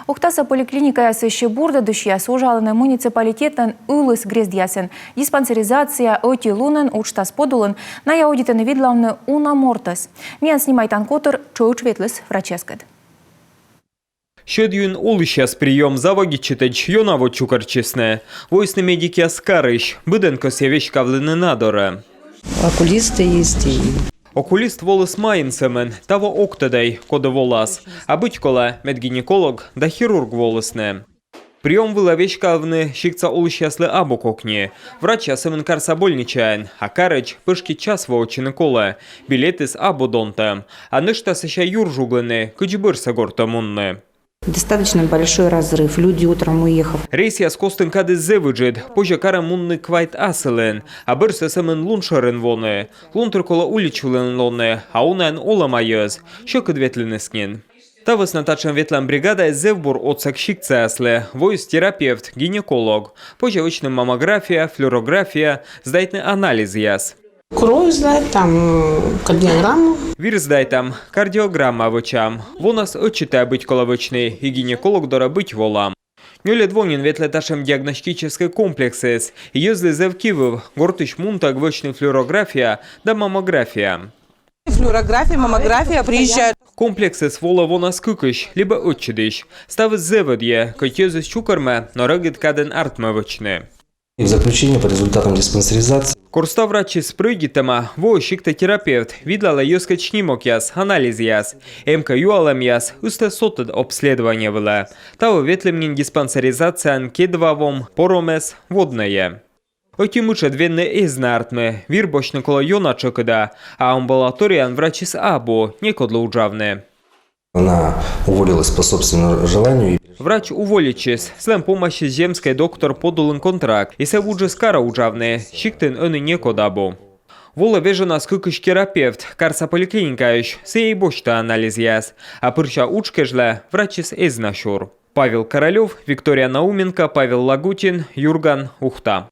Охтаса поликлиника еще бурда душья сужалыны муниципалитетен улыс грездясен. Диспансеризация оти лунен учтас подулын на яудитен видлавны унамортас. Миян снимайтан котыр чоуч ветлес враческад. Щодюн улищас прием завоги читач йонаво чукарчесне. Войсны медики аскарыш, быденко севещ кавлыны надора. Окулисты есть и... Окулист волос майнсемен, того октедей, кода волас, а быть кола медгинеколог да хирург волосне. Прием выловещ кавны щикца улищаслы або кокни. Врача семен карса больничаен, а карыч пышки час воочины кола, билетис або донте. А нышта сеща юржуглены, кычбырса гортамунны. Достаточно большой разрыв. Люди утром уехав. Рейс я скостен кады зевыджет, позже кара мунны квайт аселен, а бырса семен луншарен воны. Лунтер кола уличулен лоне, а унен оламайыз, що кадветленескнен. Тавыс натачен ветлан бригада зевбур отсак щикцеасле, войс терапевт, гинеколог, позже очным маммография, флюорография, сдайтный анализ яс. Кровь сдать, там кардиограмму. Вир сдай там, кардиограмма вычам. Вонас отчитая быть коловочный, и гинеколог дора быть волам. Нюле двонин ветле ташем диагностической комплексес, и езли зевкивов, гортыш мунтак вочный флюорография да маммография. Флюорография, маммография приезжают. Комплексес вола вонас кукыш, либо отчидыш. Ставыз зеводье, котезыс чукарме, но рыгит каден артмовочны. И в заключение по результатам диспансеризации. Корста врачи спрыгитама, во терапевт, видала ёскать снимок яс, анализ яс, МК юалам яс, усте сотед обследование вела. Того ветлемнин диспансеризация анкедвавом, поромес, водное. Оти мучат венне изнартме, вир бочны коло йона чокыда, а амбулаториян врачис або, некодло уджавне. Она уволилась по собственному желанию. Врач уволичес, слем помощи земской доктор подулын контракт, и се вуджи скара уджавне, щиктен öny некодабо. Вола вежена скыкыш терапевт, карса поликлиникающ, сей бочта анализ яс, а пырча учкежле, врачис изнашур. Павел Королев, Виктория Науменко, Павел Лагутин, Юрган, Ухта.